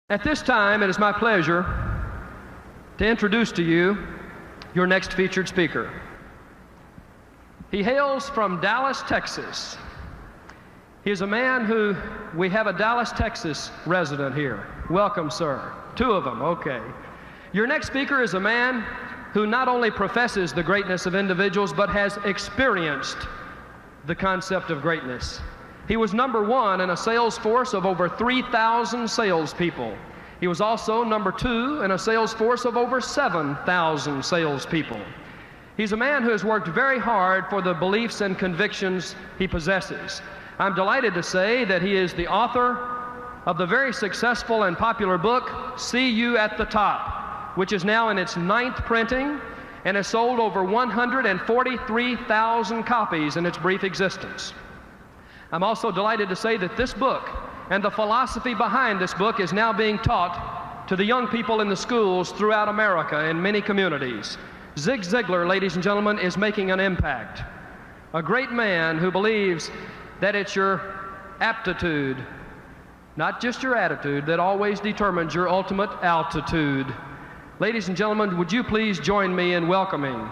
At this time, it is my pleasure to introduce to you your next featured speaker. He hails from Dallas, Texas. He is a man who, we have a Dallas, Texas resident here. Welcome, sir. Two of them, okay. Your next speaker is a man who not only professes the greatness of individuals, but has experienced the concept of greatness. He was number one in a sales force of over 3,000 salespeople. He was also number two in a sales force of over 7,000 salespeople. He's a man who has worked very hard for the beliefs and convictions he possesses. I'm delighted to say that he is the author of the very successful and popular book, See You at the Top, which is now in its 9th printing and has sold over 143,000 copies in its brief existence. I'm also delighted to say that this book and the philosophy behind this book is now being taught to the young people in the schools throughout America in many communities. Zig Ziglar, ladies and gentlemen, is making an impact. A great man who believes that it's your aptitude, not just your attitude, that always determines your ultimate altitude. Ladies and gentlemen, would you please join me in welcoming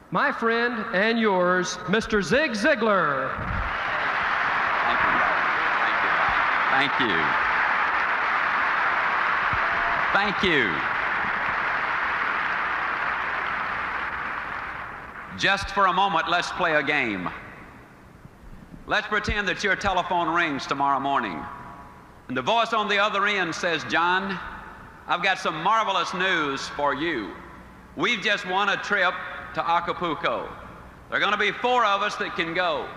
my friend and yours, Mr. Zig Ziglar. Thank you. Thank you. Just for a moment, let's play a game. Let's pretend that your telephone rings tomorrow morning, and the voice on the other end says, "John, I've got some marvelous news for you. We've just won a trip to Acapulco. There are going to be 4 of us that can go.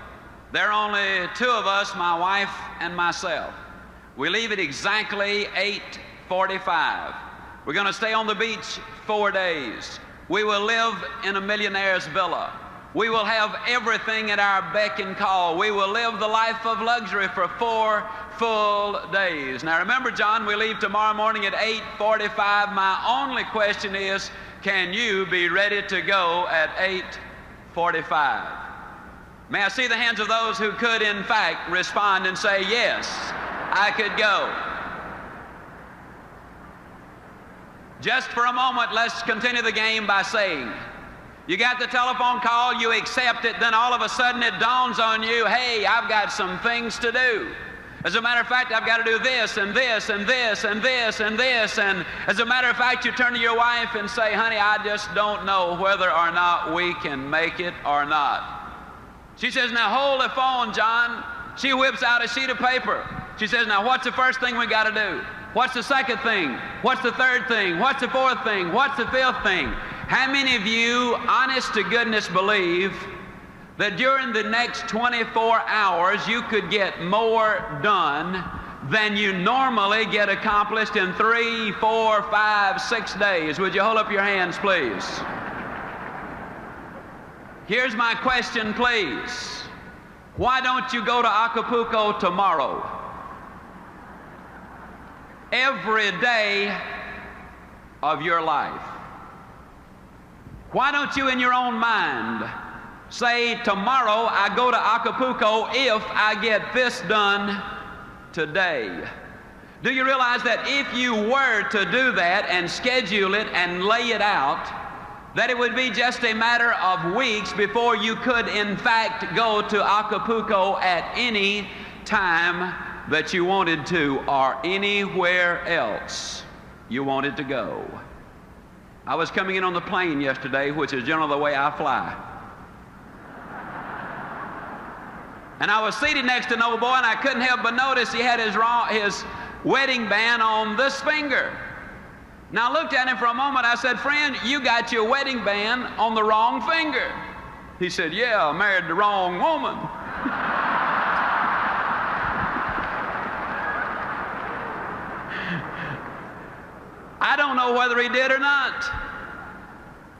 There are only 2 of us, my wife and myself. We leave at exactly 8:45. We're going to stay on the beach 4 days. We will live in a millionaire's villa. We will have everything at our beck and call. We will live the life of luxury for 4 full days." Now remember, John, we leave tomorrow morning at 8:45. My only question is, can you be ready to go at 8:45? May I see the hands of those who could, in fact, respond and say, "Yes, I could go." Just for a moment, let's continue the game by saying, you got the telephone call, you accept it, then all of a sudden it dawns on you, hey, I've got some things to do. As a matter of fact, I've got to do this and this and this and this and this. And as a matter of fact, you turn to your wife and say, "Honey, I just don't know whether or not we can make it or not." She says, "Now hold the phone, John." She whips out a sheet of paper. She says, "Now what's the first thing we got to do? What's the second thing? What's the third thing? What's the fourth thing? What's the 5th thing?" How many of you, honest to goodness, believe that during the next 24 hours you could get more done than you normally get accomplished in 3, 4, 5, 6 days? Would you hold up your hands, please? Here's my question, please. Why don't you go to Acapulco tomorrow? Every day of your life. Why don't you, in your own mind, say, "Tomorrow I go to Acapulco if I get this done today"? Do you realize that if you were to do that and schedule it and lay it out, that it would be just a matter of weeks before you could, in fact, go to Acapulco at any time that you wanted to, or anywhere else you wanted to go? I was coming in on the plane yesterday, which is generally the way I fly. And I was seated next to an old boy, and I couldn't help but notice he had his wedding band on this finger. Now I looked at him for a moment. I said, "Friend, you got your wedding band on the wrong finger." He said, "Yeah, I married the wrong woman." I don't know whether he did or not,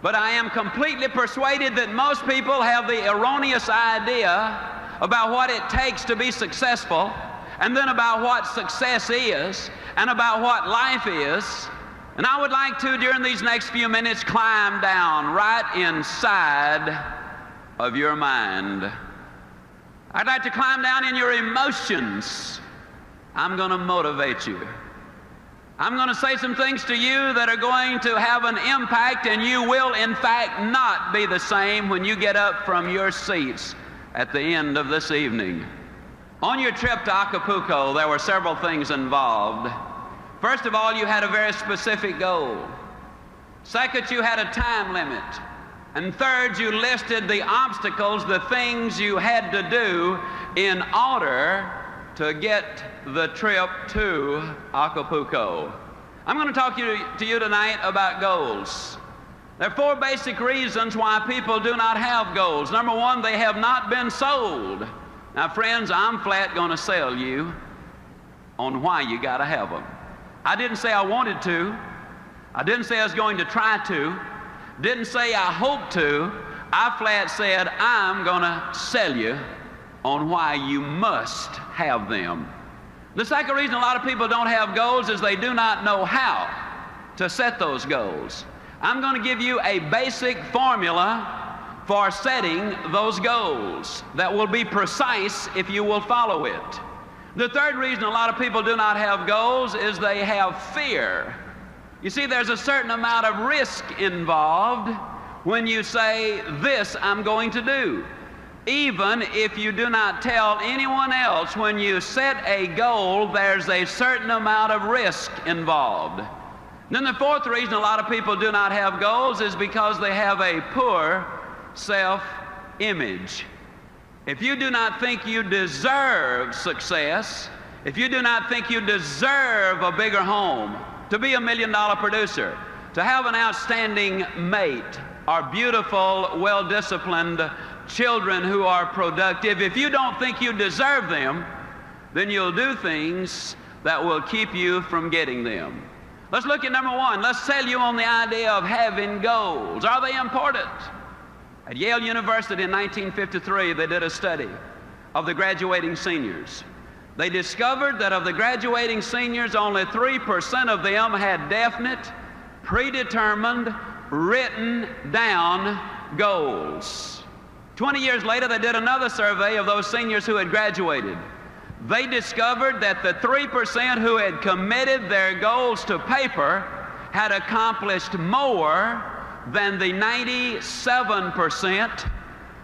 but I am completely persuaded that most people have the erroneous idea about what it takes to be successful, and then about what success is, and about what life is. And I would like to, during these next few minutes, climb down right inside of your mind. I'd like to climb down in your emotions. I'm going to motivate you. I'm going to say some things to you that are going to have an impact, and you will, in fact, not be the same when you get up from your seats at the end of this evening. On your trip to Acapulco, there were several things involved. First of all, you had a very specific goal. Second, you had a time limit. And third, you listed the obstacles, the things you had to do in order to get the trip to Acapulco. I'm going to talk to you tonight about goals. There are four basic reasons why people do not have goals. Number one, they have not been sold. Now, friends, I'm flat going to sell you on why you got to have them. I didn't say I wanted to. I didn't say I was going to try to. Didn't say I hope to. I flat said I'm going to sell you on why you must have them. The second reason a lot of people don't have goals is they do not know how to set those goals. I'm going to give you a basic formula for setting those goals that will be precise if you will follow it. The third reason a lot of people do not have goals is they have fear. You see, there's a certain amount of risk involved when you say, this I'm going to do. Even if you do not tell anyone else, when you set a goal, there's a certain amount of risk involved. Then the fourth reason a lot of people do not have goals is because they have a poor self-image. If you do not think you deserve success, if you do not think you deserve a bigger home, to be $1 million producer, to have an outstanding mate, or beautiful, well-disciplined children who are productive, if you don't think you deserve them, then you'll do things that will keep you from getting them. Let's look at number one. Let's sell you on the idea of having goals. Are they important? At Yale University in 1953, they did a study of the graduating seniors. They discovered that of the graduating seniors, only 3% of them had definite, predetermined, written down goals. 20 years later, they did another survey of those seniors who had graduated. They discovered that the 3% who had committed their goals to paper had accomplished more than the 97%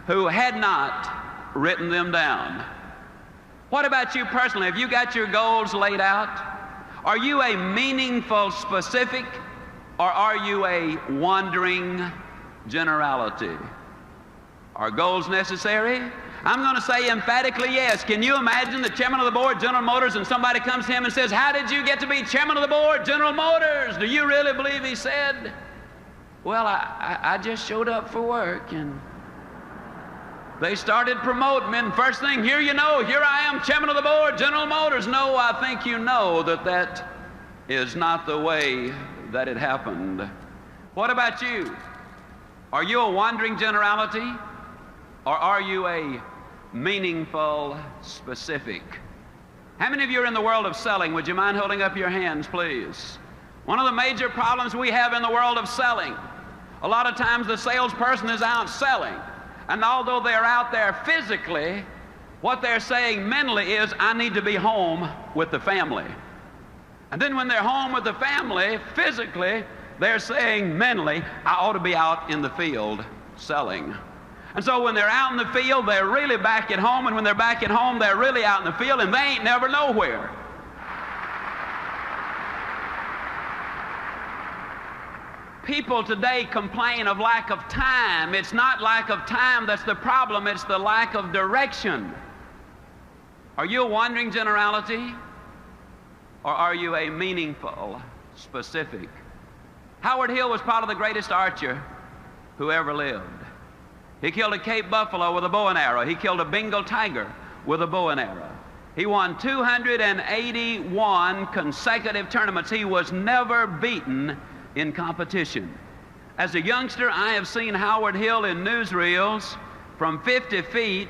who had not written them down. What about you personally? Have you got your goals laid out? Are you a meaningful specific, or are you a wandering generality? Are goals necessary? I'm going to say emphatically yes. Can you imagine the chairman of the board, General Motors, and somebody comes to him and says, how did you get to be chairman of the board, General Motors? Do you really believe he said, well, I just showed up for work, and they started promoting me, and first thing, here you know, here I am, chairman of the board, General Motors. No, I think you know that that is not the way that it happened. What about you? Are you a wandering generality, or are you a meaningful specific? How many of you are in the world of selling? Would you mind holding up your hands, please? One of the major problems we have in the world of selling, a lot of times the salesperson is out selling, and although they're out there physically, what they're saying mentally is, I need to be home with the family. And then when they're home with the family, physically, they're saying mentally, I ought to be out in the field selling. And so when they're out in the field, they're really back at home, and when they're back at home, they're really out in the field, and they ain't never nowhere. People today complain of lack of time. It's not lack of time that's the problem, it's the lack of direction. Are you a wandering generality, or are you a meaningful specific? Howard Hill was probably the greatest archer who ever lived. He killed a Cape buffalo with a bow and arrow. He killed a Bengal tiger with a bow and arrow. He won 281 consecutive tournaments. He was never beaten in competition. As a youngster, I have seen Howard Hill in newsreels from 50 feet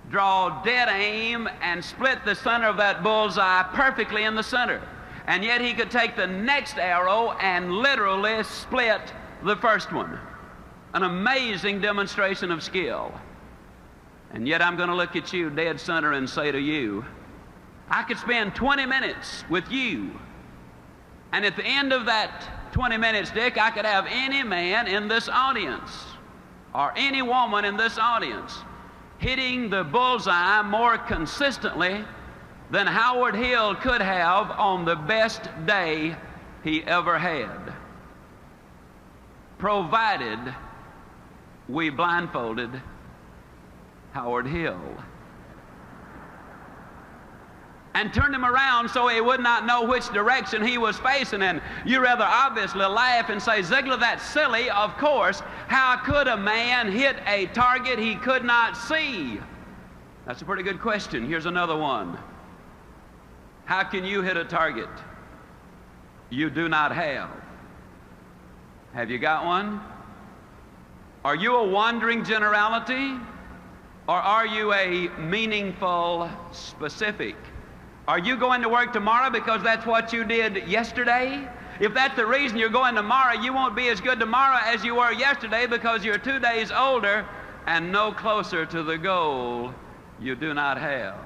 draw dead aim and split the center of that bullseye perfectly in the center. And yet he could take the next arrow and literally split the first one. An amazing demonstration of skill. And yet I'm going to look at you dead center and say to you, I could spend 20 minutes with you And at the end of that 20 minutes, Dick, I could have any man in this audience or any woman in this audience hitting the bullseye more consistently than Howard Hill could have on the best day he ever had, provided we blindfolded Howard Hill and turned him around so he would not know which direction he was facing. And you rather obviously laugh and say, Ziglar, that's silly. Of course. How could a man hit a target he could not see? That's a pretty good question. Here's another one. How can you hit a target you do not have? Have you got one? Are you a wandering generality, or are you a meaningful specific? Are you going to work tomorrow because that's what you did yesterday? If that's the reason you're going tomorrow, you won't be as good tomorrow as you were yesterday because you're 2 days older and no closer to the goal you do not have.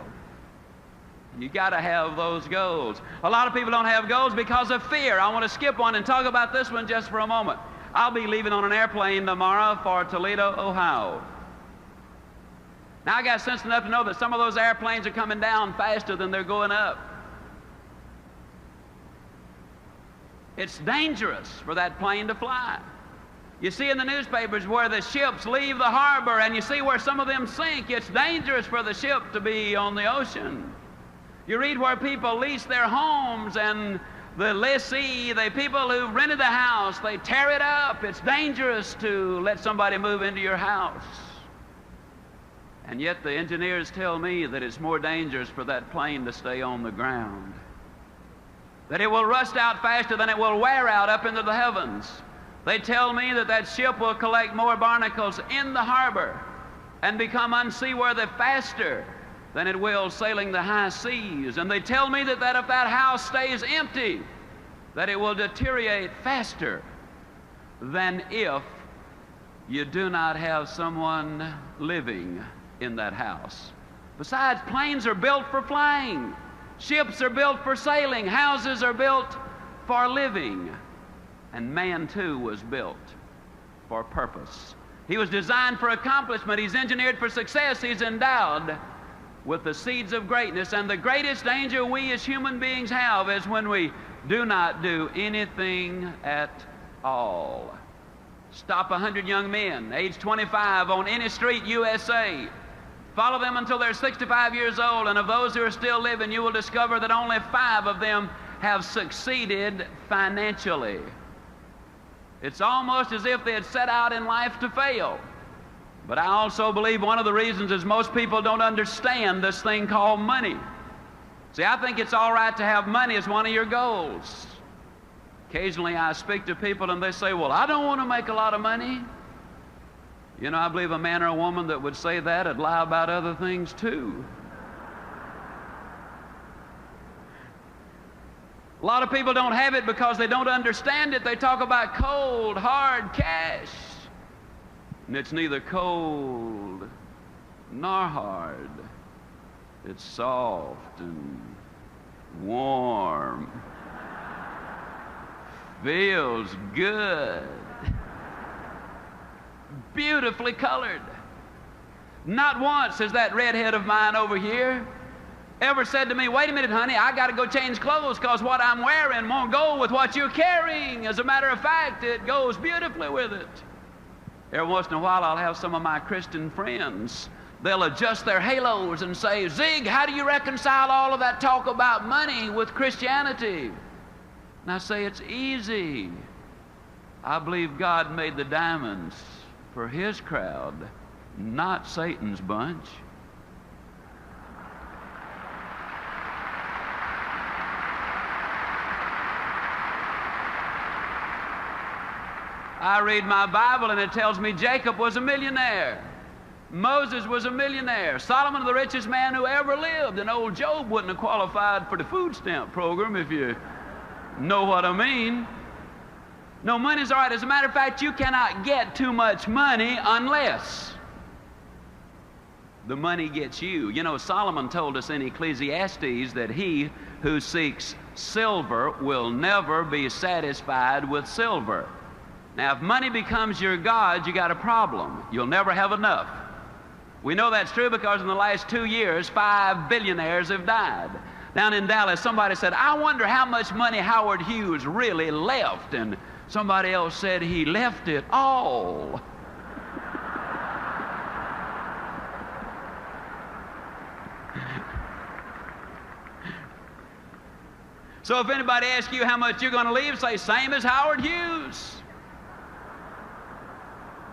You got to have those goals. A lot of people don't have goals because of fear. I want to skip one and talk about this one just for a moment. I'll be leaving on an airplane tomorrow for Toledo, Ohio. Now, I got sense enough to know that some of those airplanes are coming down faster than they're going up. It's dangerous for that plane to fly. You see in the newspapers where the ships leave the harbor, and you see where some of them sink. It's dangerous for the ship to be on the ocean. You read where people lease their homes, and the lessee, the people who rented the house, they tear it up. It's dangerous to let somebody move into your house. And yet the engineers tell me that it's more dangerous for that plane to stay on the ground, that it will rust out faster than it will wear out up into the heavens. They tell me that that ship will collect more barnacles in the harbor and become unseaworthy faster than it will sailing the high seas. And they tell me that if that house stays empty, that it will deteriorate faster than if you do not have someone living in that house. Besides, planes are built for flying. Ships are built for sailing. Houses are built for living. And man, too, was built for purpose. He was designed for accomplishment. He's engineered for success. He's endowed with the seeds of greatness. And the greatest danger we as human beings have is when we do not do anything at all. Stop 100 young men, age 25, on any street, USA. Follow them until they're 65 years old, and of those who are still living, you will discover that only 5 of them have succeeded financially. It's almost as if they had set out in life to fail. But I also believe one of the reasons is most people don't understand this thing called money. See, I think it's all right to have money as one of your goals. Occasionally I speak to people and they say, well, I don't want to make a lot of money. You know, I believe a man or a woman that would say that would lie about other things too. A lot of people don't have it because they don't understand it. They talk about cold, hard cash. And it's neither cold nor hard. It's soft and warm. Feels good. Beautifully colored. Not once has that redhead of mine over here ever said to me, wait a minute, honey, I got to go change clothes because what I'm wearing won't go with what you're carrying. As a matter of fact, it goes beautifully with it. Every once in a while, I'll have some of my Christian friends. They'll adjust their halos and say, Zig, how do you reconcile all of that talk about money with Christianity? And I say, it's easy. I believe God made the diamonds for His crowd, not Satan's bunch. I read my Bible and it tells me Jacob was a millionaire. Moses was a millionaire. Solomon, the richest man who ever lived. And old Job wouldn't have qualified for the food stamp program, if you know what I mean. No, money's all right. As a matter of fact, you cannot get too much money unless the money gets you. You know, Solomon told us in Ecclesiastes that he who seeks silver will never be satisfied with silver. Now, if money becomes your god, you got a problem. You'll never have enough. We know that's true because in the last 2 years, 5 billionaires have died. Down in Dallas, somebody said, I wonder how much money Howard Hughes really left. And somebody else said he left it all. So if anybody asks you how much you're going to leave, say, same as Howard Hughes.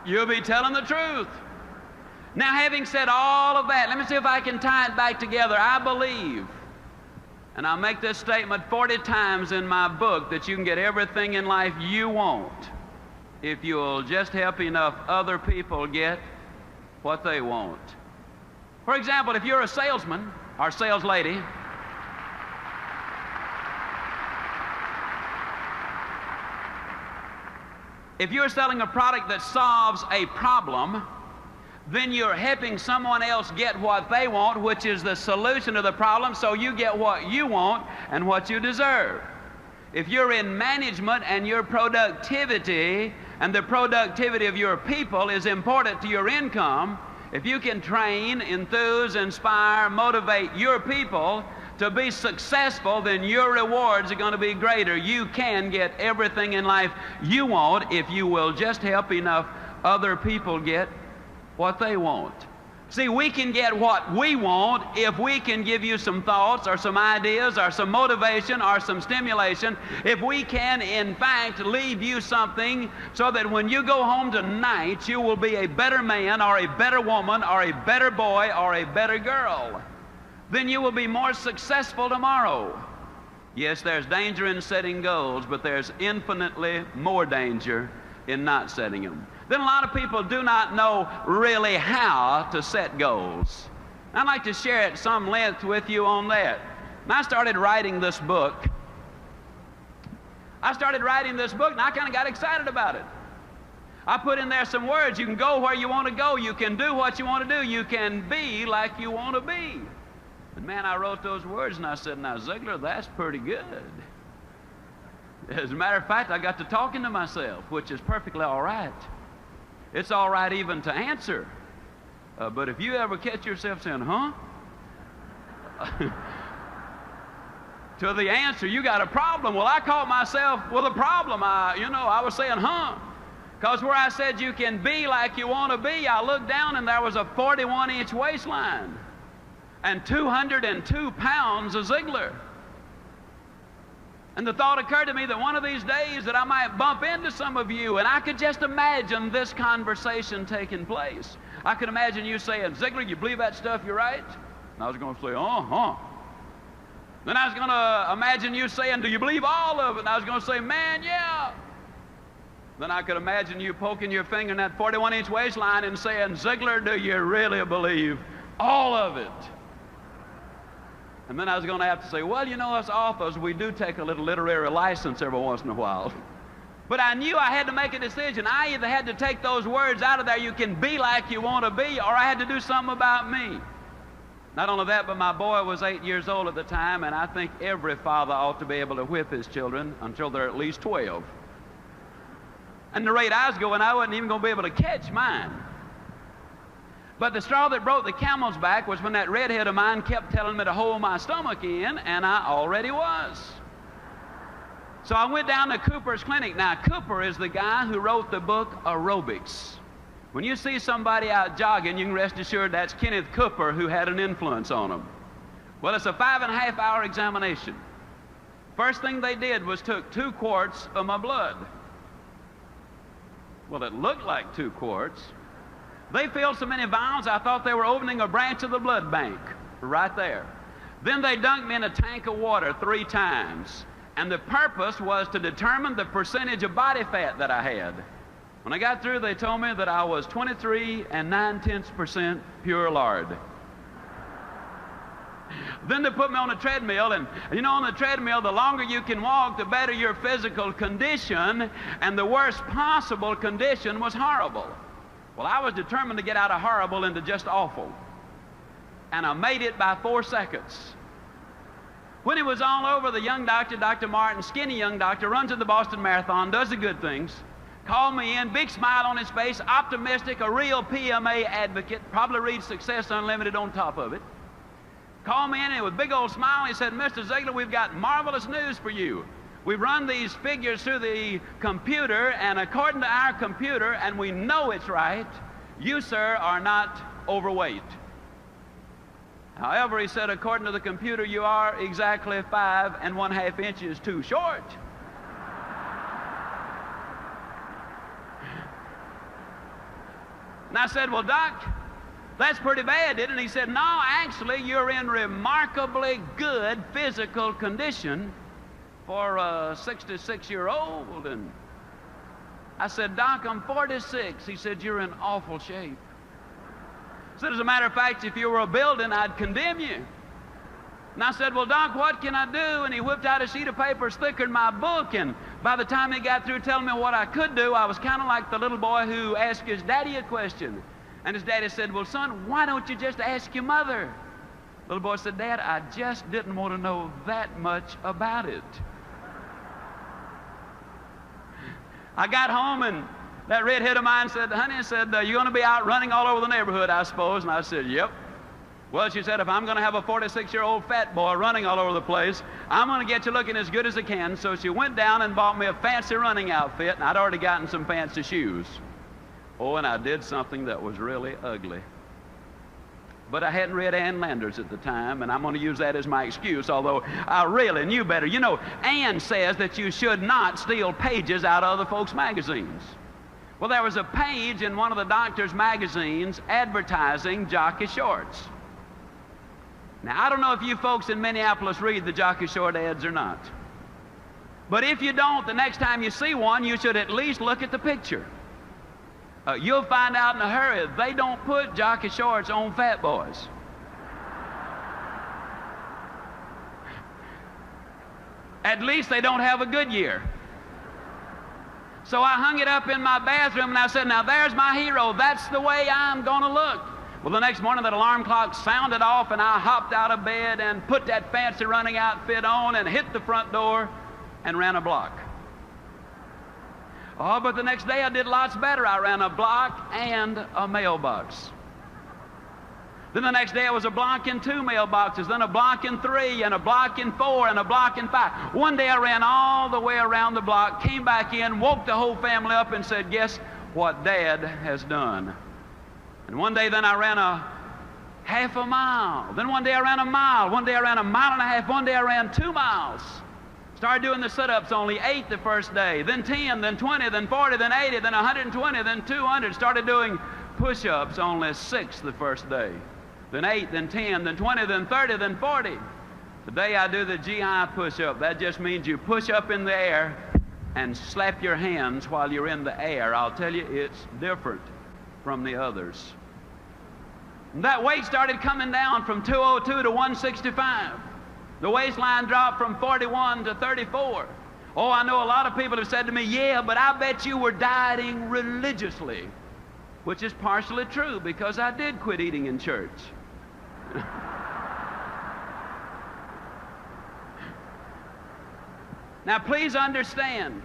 You'll be telling the truth. Now, having said all of that, let me see if I can tie it back together. I believe, and I'll make this statement 40 times in my book, that you can get everything in life you want if you'll just help enough other people get what they want. For example, if you're a salesman or sales lady, if you're selling a product that solves a problem, then you're helping someone else get what they want, which is the solution to the problem, so you get what you want and what you deserve. If you're in management and your productivity and the productivity of your people is important to your income, if you can train, enthuse, inspire, motivate your people to be successful, then your rewards are going to be greater. You can get everything in life you want if you will just help enough other people get what they want. See, we can get what we want if we can give you some thoughts or some ideas or some motivation or some stimulation. If we can, in fact, leave you something so that when you go home tonight, you will be a better man or a better woman or a better boy or a better girl, then you will be more successful tomorrow. Yes, there's danger in setting goals, but there's infinitely more danger in not setting them. Then a lot of people do not know really how to set goals. I'd like to share at some length with you on that. And I started writing this book. and I kind of got excited about it. I put in there some words. You can go where you want to go. You can do what you want to do. You can be like you want to be. And man, I wrote those words and I said, now Ziglar, that's pretty good. As a matter of fact, I got to talking to myself, which is perfectly all right. It's all right even to answer. But if you ever catch yourself saying, huh? To the answer, you got a problem. Well, I caught myself with a problem. I was saying, huh? Because where I said you can be like you want to be, I looked down and there was a 41-inch waistline and 202 pounds of Ziglar. And the thought occurred to me that one of these days that I might bump into some of you, and I could just imagine this conversation taking place. I could imagine you saying, Ziglar, you believe that stuff you write? And I was going to say, uh-huh. Then I was going to imagine you saying, do you believe all of it? And I was going to say, man, yeah. Then I could imagine you poking your finger in that 41-inch waistline and saying, Ziglar, do you really believe all of it? And then I was going to have to say, well, you know, us authors, we do take a little literary license every once in a while. But I knew I had to make a decision. I either had to take those words out of there, you can be like you want to be, or I had to do something about me. Not only that, but my boy was 8 years old at the time, and I think every father ought to be able to whip his children until they're at least 12. And the rate I was going, I wasn't even going to be able to catch mine. But the straw that broke the camel's back was when that redhead of mine kept telling me to hold my stomach in, and I already was. So I went down to Cooper's clinic. Now, Cooper is the guy who wrote the book Aerobics. When you see somebody out jogging, you can rest assured that's Kenneth Cooper who had an influence on them. Well, it's a 5.5-hour examination. First thing they did was took 2 quarts of my blood. Well, it looked like 2 quarts. They filled so many vials, I thought they were opening a branch of the blood bank right there. Then they dunked me in a tank of water 3 times. And the purpose was to determine the percentage of body fat that I had. When I got through, they told me that I was 23 9/10% pure lard. Then they put me on a treadmill, and you know, on the treadmill, the longer you can walk, the better your physical condition, and the worst possible condition was horrible. Well, I was determined to get out of horrible into just awful. and I made it by 4 seconds. When it was all over, the young doctor, Dr. Martin, skinny young doctor, runs in the Boston Marathon, does the good things, called me in, big smile on his face, optimistic, a real PMA advocate, probably reads Success Unlimited on top of it. Called me in and with a big old smile, he said, Mr. Ziglar, we've got marvelous news for you. We've run these figures through the computer, and according to our computer, and we know it's right, you, sir, are not overweight. However, he said, according to the computer, you are exactly 5 1/2 inches too short. And I said, well, Doc, that's pretty bad, isn't it? He said, no, actually, you're in remarkably good physical condition for a 66-year-old. And I said, Doc, I'm 46. He said, you're in awful shape. I said, as a matter of fact, if you were a building, I'd condemn you. And I said, well, Doc, what can I do? And he whipped out a sheet of paper thicker than my book, and by the time he got through telling me what I could do, I was kind of like the little boy who asked his daddy a question. And his daddy said, well, son, why don't you just ask your mother? The little boy said, Dad, I just didn't want to know that much about it. I got home, and that redhead of mine said, honey, you're going to be out running all over the neighborhood, I suppose. And I said, yep. Well, she said, if I'm going to have a 46-year-old fat boy running all over the place, I'm going to get you looking as good as I can. So she went down and bought me a fancy running outfit, and I'd already gotten some fancy shoes. Oh, and I did something that was really ugly. But I hadn't read Ann Landers at the time, and I'm going to use that as my excuse, although I really knew better. You know, Ann says that you should not steal pages out of other folks' magazines. Well, there was a page in one of the doctor's magazines advertising jockey shorts. Now, I don't know if you folks in Minneapolis read the jockey short ads or not. But if you don't, the next time you see one, you should at least look at the picture. You'll find out in a hurry, they don't put jockey shorts on fat boys. At least they don't have a Goodyear. So I hung it up in my bathroom, and I said, now there's my hero. That's the way I'm going to look. Well, the next morning that alarm clock sounded off, and I hopped out of bed and put that fancy running outfit on and hit the front door and ran a block. Oh, but the next day I did lots better. I ran a block and a mailbox. Then the next day it was a block and 2 mailboxes, then a block and 3, and a block and 4, and a block and 5. One day I ran all the way around the block, came back in, woke the whole family up and said, guess what Dad has done? And one day then I ran a half a mile. Then one day I ran a mile. One day I ran a mile and a half. One day I ran 2 miles. Started doing the sit-ups, only 8 the first day, then 10, then 20, then 40, then 80, then 120, then 200. Started doing push-ups, only 6 the first day. Then 8, then 10, then 20, then 30, then 40. Today I do the GI push-up. That just means you push up in the air and slap your hands while you're in the air. I'll tell you, it's different from the others. And that weight started coming down from 202 to 165. The waistline dropped from 41 to 34. Oh, I know a lot of people have said to me, yeah, but I bet you were dieting religiously, which is partially true because I did quit eating in church. Now, please understand,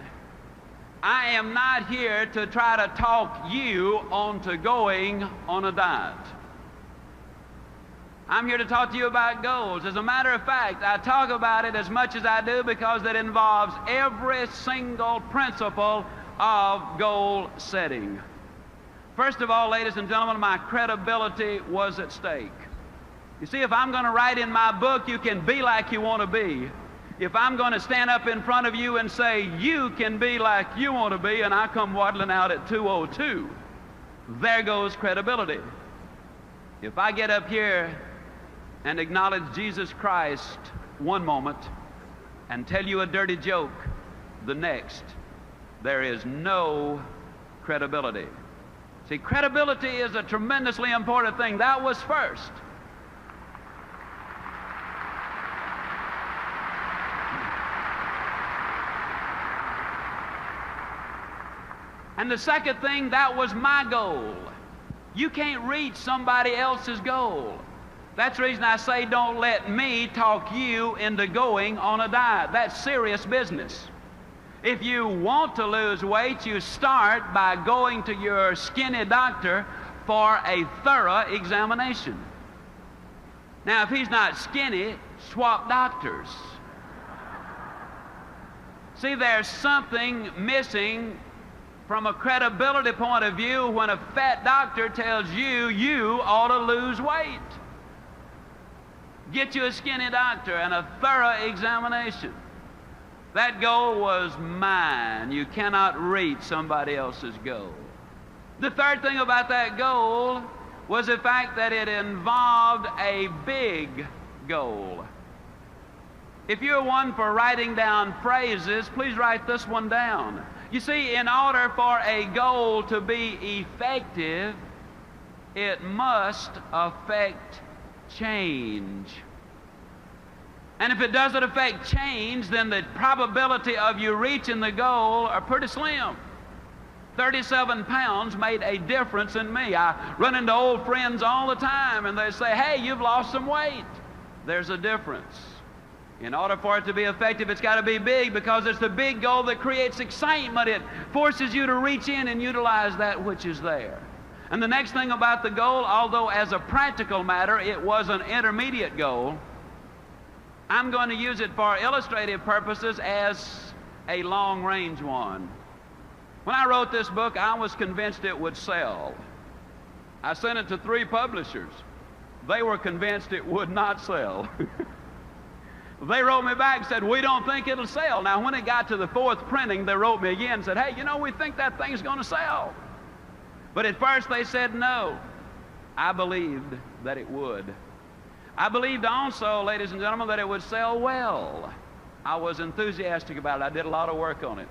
I am not here to try to talk you onto going on a diet. I'm here to talk to you about goals. As a matter of fact, I talk about it as much as I do because it involves every single principle of goal setting. First of all, ladies and gentlemen, my credibility was at stake. You see, if I'm going to write in my book, you can be like you want to be. If I'm going to stand up in front of you and say, you can be like you want to be, and I come waddling out at 2:02, there goes credibility. If I get up here and acknowledge Jesus Christ one moment and tell you a dirty joke the next, there is no credibility. See, credibility is a tremendously important thing. That was first. And the second thing, that was my goal. You can't reach somebody else's goal. That's the reason I say don't let me talk you into going on a diet. That's serious business. If you want to lose weight, you start by going to your skinny doctor for a thorough examination. Now, if he's not skinny, swap doctors. See, there's something missing from a credibility point of view when a fat doctor tells you you ought to lose weight. Get you a skinny doctor and a thorough examination. That goal was mine. You cannot reach somebody else's goal. The third thing about that goal was the fact that it involved a big goal. If you're one for writing down phrases, please write this one down. You see, in order for a goal to be effective, it must affect change. And if it doesn't affect change, then the probability of you reaching the goal are pretty slim. 37 pounds made a difference in me. I run into old friends all the time and they say, hey, you've lost some weight. There's a difference. In order for it to be effective, it's got to be big, because it's the big goal that creates excitement. It forces you to reach in and utilize that which is there. And the next thing about the goal, although as a practical matter it was an intermediate goal, I'm going to use it for illustrative purposes as a long-range one. When I wrote this book, I was convinced it would sell. I sent it to 3 publishers. They were convinced it would not sell. They wrote me back and said, we don't think it'll sell. Now, when it got to the 4th printing, they wrote me again and said, hey, you know, we think that thing's going to sell. But at first they said no. I believed that it would. I believed also, ladies and gentlemen, that it would sell well. I was enthusiastic about it. I did a lot of work on it.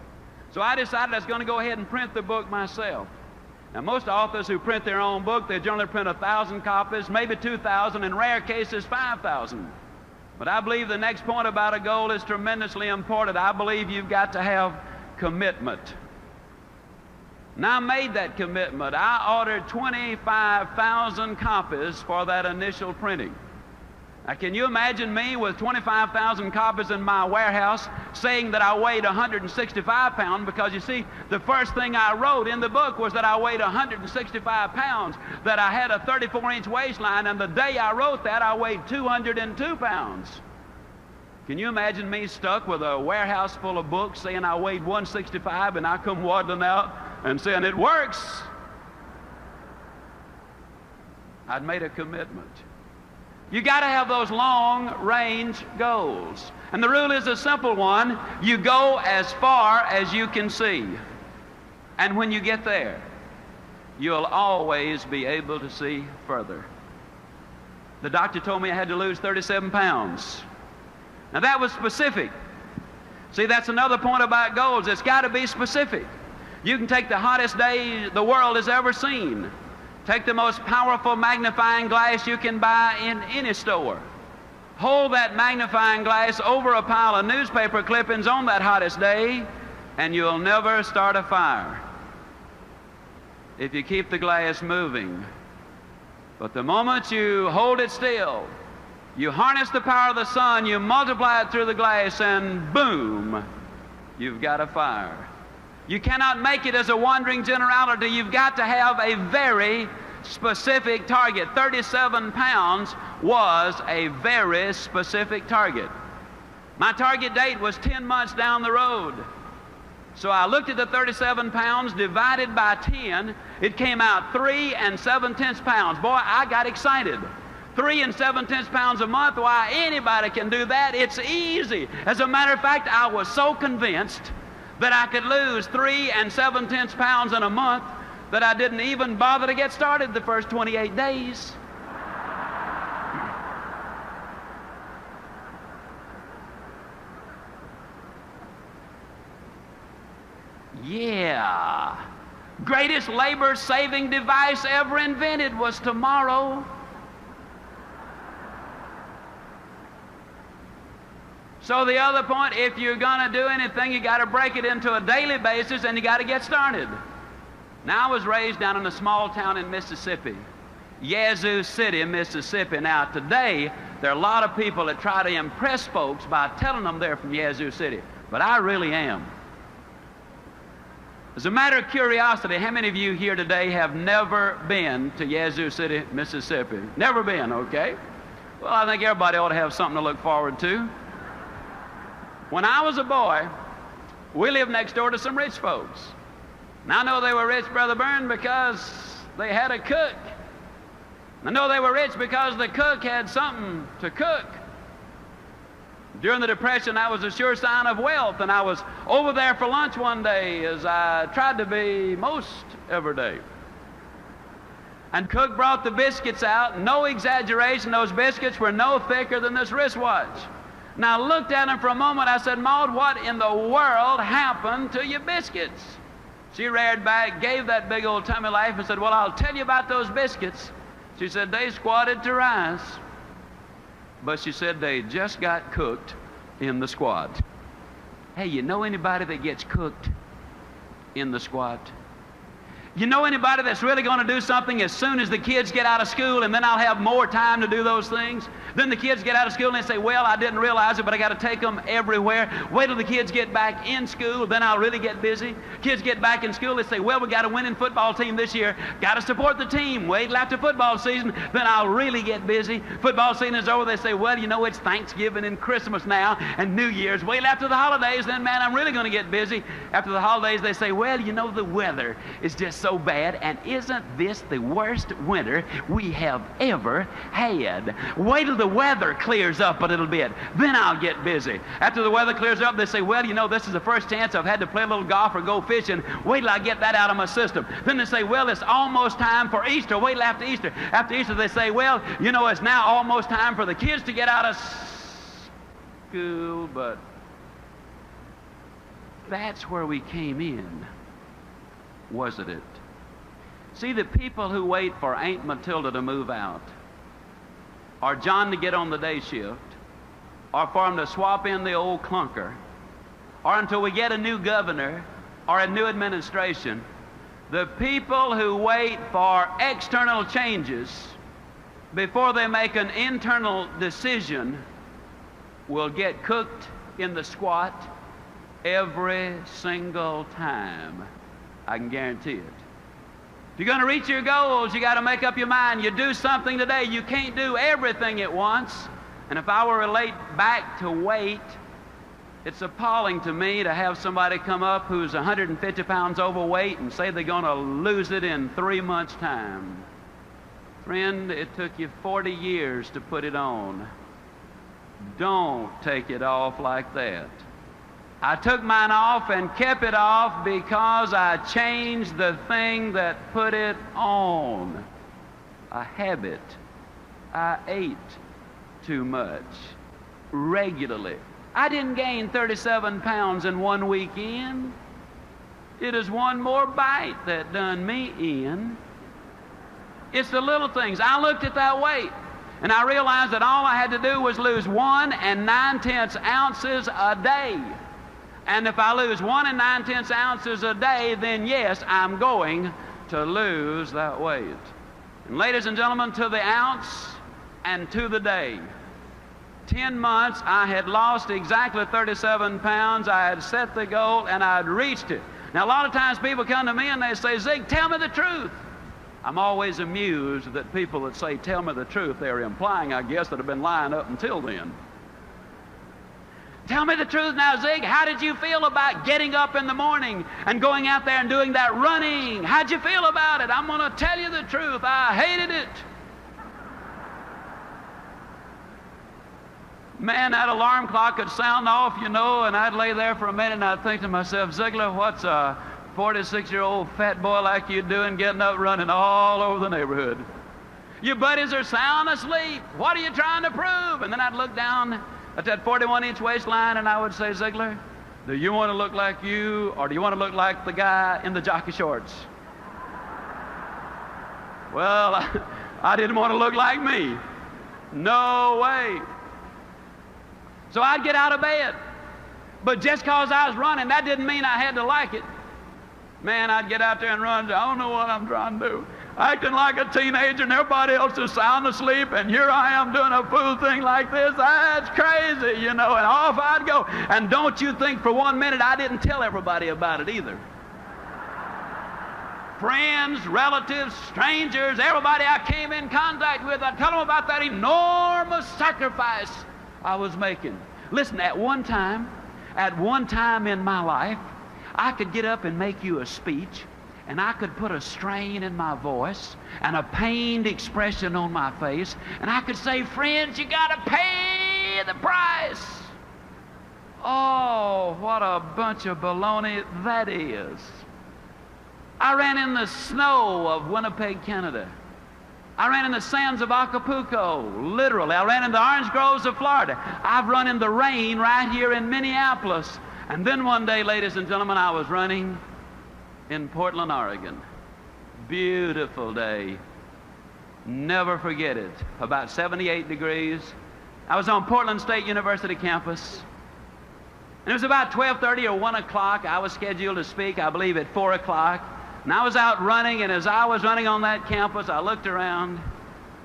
So I decided I was going to go ahead and print the book myself. Now, most authors who print their own book, they generally print 1,000 copies, maybe 2,000, in rare cases 5,000. But I believe the next point about a goal is tremendously important. I believe you've got to have commitment. And I made that commitment. I ordered 25,000 copies for that initial printing. Now, can you imagine me with 25,000 copies in my warehouse saying that I weighed 165 pounds? Because you see, the first thing I wrote in the book was that I weighed 165 pounds, that I had a 34-inch waistline, and the day I wrote that, I weighed 202 pounds. Can you imagine me stuck with a warehouse full of books saying I weighed 165, and I come waddling out and saying, it works? I'd made a commitment. You got to have those long-range goals. And the rule is a simple one. You go as far as you can see. And when you get there, you'll always be able to see further. The doctor told me I had to lose 37 pounds. Now that was specific. See, that's another point about goals. It's got to be specific. You can take the hottest day the world has ever seen. Take the most powerful magnifying glass you can buy in any store. Hold that magnifying glass over a pile of newspaper clippings on that hottest day, and you'll never start a fire if you keep the glass moving. But the moment you hold it still, you harness the power of the sun, you multiply it through the glass, and boom, you've got a fire. You cannot make it as a wandering generality. You've got to have a very specific target. 37 pounds was a very specific target. My target date was 10 months down the road. So I looked at the 37 pounds divided by 10. It came out 3 7/10 pounds. Boy, I got excited. 3 7/10 pounds a month, why, anybody can do that. It's easy. As a matter of fact, I was so convinced that I could lose 3 7/10 pounds in a month that I didn't even bother to get started the first 28 days. Yeah. Greatest labor-saving device ever invented was tomorrow. So the other point, if you're going to do anything, you got to break it into a daily basis, and you got to get started. Now, I was raised down in a small town in Mississippi. Yazoo City, Mississippi. Now, today, there are a lot of people that try to impress folks by telling them they're from Yazoo City, but I really am. As a matter of curiosity, how many of you here today have never been to Yazoo City, Mississippi? Never been, okay? Well, I think everybody ought to have something to look forward to. When I was a boy, we lived next door to some rich folks. And I know they were rich, Brother Byrne, because they had a cook. I know they were rich because the cook had something to cook. During the Depression, that was a sure sign of wealth, and I was over there for lunch one day, as I tried to be most every day. And cook brought the biscuits out. No exaggeration, those biscuits were no thicker than this wristwatch. And I looked at them for a moment. I said, Maud, what in the world happened to your biscuits? She reared back, gave that big old tummy laugh, and said, well, I'll tell you about those biscuits. She said, they squatted to rise. But she said they just got cooked in the squat. Hey, you know anybody that gets cooked in the squat? You know anybody that's really going to do something as soon as the kids get out of school, and then I'll have more time to do those things? Then the kids get out of school and they say, well, I didn't realize it, but I got to take them everywhere. Wait till the kids get back in school, then I'll really get busy. Kids get back in school, they say, well, we got a winning football team this year. Got to support the team. Wait till after football season, then I'll really get busy. Football season is over, they say, well, you know, it's Thanksgiving and Christmas now and New Year's. Wait till after the holidays, then, man, I'm really going to get busy. After the holidays, they say, well, you know, the weather is just so bad, and isn't this the worst winter we have ever had? Wait till the weather clears up a little bit, then I'll get busy. After the weather clears up, they say, well, you know, this is the first chance I've had to play a little golf or go fishing. Wait till I get that out of my system. Then they say, well, it's almost time for Easter. Wait till after Easter. After Easter, they say, well, you know, it's now almost time for the kids to get out of school, but that's where we came in, wasn't it? See, the people who wait for Aunt Matilda to move out, or John to get on the day shift, or for him to swap in the old clunker, or until we get a new governor or a new administration, the people who wait for external changes before they make an internal decision will get cooked in the squat every single time. I can guarantee it. If you're going to reach your goals, you got to make up your mind. You do something today. You can't do everything at once. And if I were to relate back to weight, it's appalling to me to have somebody come up who's 150 pounds overweight and say they're going to lose it in 3 months' time. Friend, it took you 40 years to put it on. Don't take it off like that. I took mine off and kept it off because I changed the thing that put it on. A habit. I ate too much regularly. I didn't gain 37 pounds in one weekend. It is one more bite that done me in. It's the little things. I looked at that weight and I realized that all I had to do was lose 1 9/10 ounces a day. And if I lose 1 9/10 ounces a day, then yes, I'm going to lose that weight. And ladies and gentlemen, to the ounce and to the day. 10 months, I had lost exactly 37 pounds. I had set the goal and I had reached it. Now, a lot of times people come to me and they say, Zig, tell me the truth. I'm always amused that people that say, tell me the truth, they're implying, I guess, that have been lying up until then. Tell me the truth now, Zig. How did you feel about getting up in the morning and going out there and doing that running? How'd you feel about it? I'm going to tell you the truth. I hated it. Man, that alarm clock would sound off, you know, and I'd lay there for a minute and I'd think to myself, Ziglar, what's a 46-year-old fat boy like you doing getting up running all over the neighborhood? Your buddies are sound asleep. What are you trying to prove? And then I'd look down at that 41-inch waistline and I would say, Ziglar, do you want to look like you or do you want to look like the guy in the jockey shorts? Well, I didn't want to look like me. No way. So I'd get out of bed. But just because I was running, that didn't mean I had to like it. Man, I'd get out there and run. I don't know what I'm trying to do. acting like a teenager, and everybody else is sound asleep, and here I am doing a fool thing like this. That's crazy, you know, and off I'd go. And don't you think for 1 minute I didn't tell everybody about it either. Friends, relatives, strangers, everybody I came in contact with, I'd tell them about that enormous sacrifice I was making. Listen, at one time in my life, I could get up and make you a speech, and I could put a strain in my voice and a pained expression on my face, and I could say, friends, you got to pay the price. Oh, what a bunch of baloney that is. I ran in the snow of Winnipeg, Canada. I ran in the sands of Acapulco, literally. I ran in the orange groves of Florida. I've run in the rain right here in Minneapolis. And then one day, ladies and gentlemen, I was running in Portland, Oregon. Beautiful day. Never forget it. About 78 degrees. I was on Portland State University campus. And it was about 12:30 or 1 o'clock. I was scheduled to speak, I believe, at 4 o'clock. And I was out running, and as I was running on that campus, I looked around.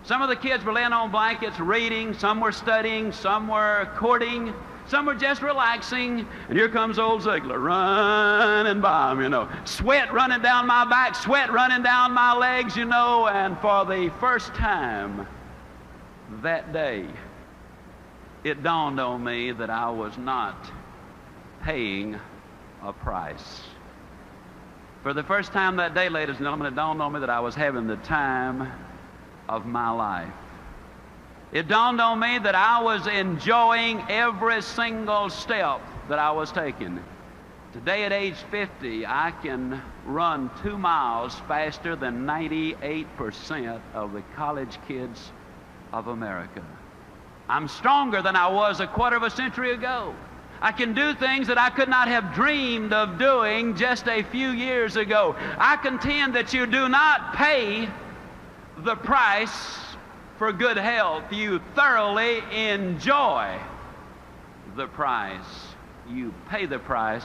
Some of the kids were laying on blankets reading, some were studying, some were courting, some were just relaxing. And here comes old Ziglar running by them, you know. Sweat running down my back, sweat running down my legs, you know. And for the first time that day, it dawned on me that I was not paying a price. For the first time that day, ladies and gentlemen, it dawned on me that I was having the time of my life. It dawned on me that I was enjoying every single step that I was taking. Today at age 50, I can run 2 miles faster than 98% of the college kids of America. I'm stronger than I was a quarter of a century ago. I can do things that I could not have dreamed of doing just a few years ago. I contend that you do not pay the price for good health. You thoroughly enjoy the price. You pay the price.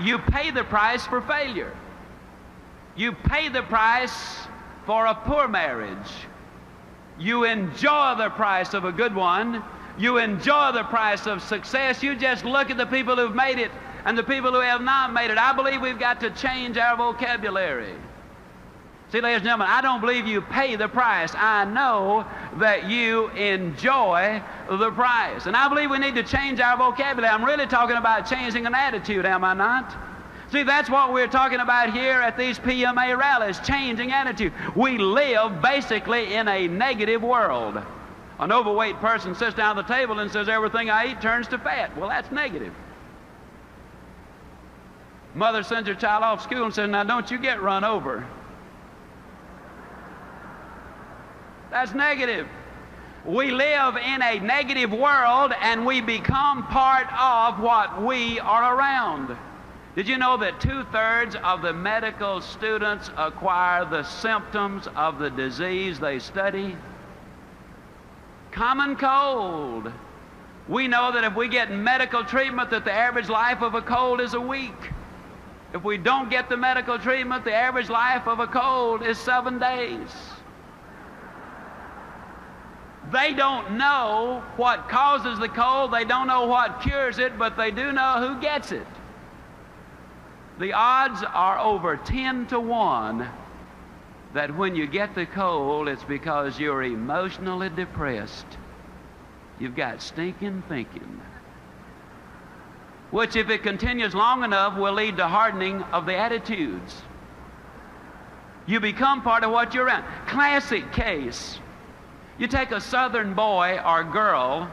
You pay the price for failure. You pay the price for a poor marriage. You enjoy the price of a good one. You enjoy the price of success. You just look at the people who've made it and the people who have not made it. I believe we've got to change our vocabulary. See, ladies and gentlemen, I don't believe you pay the price. I know that you enjoy the price. And I believe we need to change our vocabulary. I'm really talking about changing an attitude, am I not? See, that's what we're talking about here at these PMA rallies, changing attitude. We live basically in a negative world. An overweight person sits down at the table and says, everything I eat turns to fat. Well, that's negative. Mother sends her child off school and says, now don't you get run over. That's negative. We live in a negative world, and we become part of what we are around. Did you know that 2/3 of the medical students acquire the symptoms of the disease they study? Common cold. We know that if we get medical treatment, that the average life of a cold is a week. If we don't get the medical treatment, the average life of a cold is 7 days. They don't know what causes the cold, they don't know what cures it, but they do know who gets it. The odds are over 10 to 1 that when you get the cold, it's because you're emotionally depressed. You've got stinking thinking, which, if it continues long enough, will lead to hardening of the attitudes. You become part of what you're around. Classic case. You take a southern boy or girl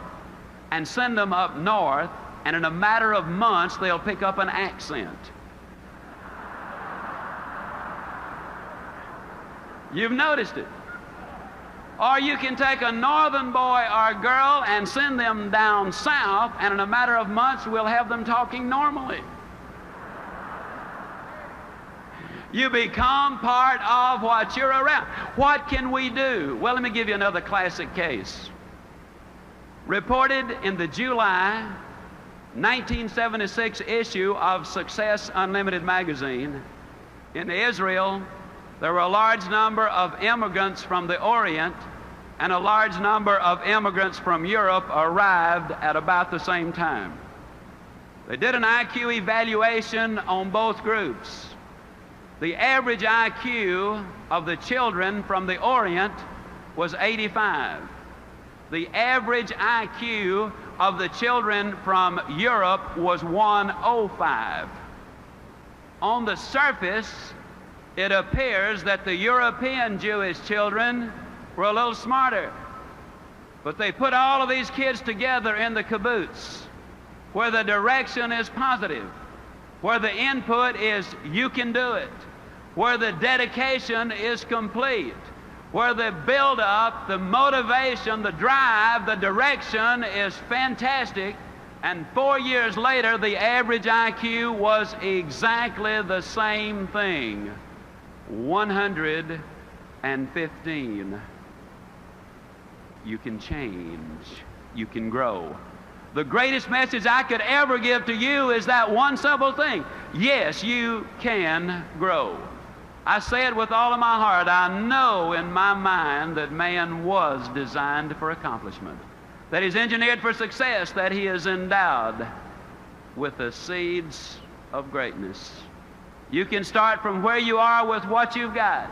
and send them up north, and in a matter of months, they'll pick up an accent. You've noticed it. Or you can take a northern boy or girl and send them down south, and in a matter of months, we'll have them talking normally. You become part of what you're around. What can we do? Well, let me give you another classic case. Reported in the July 1976 issue of Success Unlimited magazine, in Israel, there were a large number of immigrants from the Orient and a large number of immigrants from Europe arrived at about the same time. They did an IQ evaluation on both groups. The average IQ of the children from the Orient was 85. The average IQ of the children from Europe was 105. On the surface, it appears that the European Jewish children were a little smarter. But they put all of these kids together in the kibbutz, where the direction is positive, where the input is you can do it, where the dedication is complete, where the build-up, the motivation, the drive, the direction is fantastic. And 4 years later, the average IQ was exactly the same thing, 115. You can change. You can grow. The greatest message I could ever give to you is that one simple thing. Yes, you can grow. I say it with all of my heart. I know in my mind that man was designed for accomplishment, that he's engineered for success, that he is endowed with the seeds of greatness. You can start from where you are with what you've got.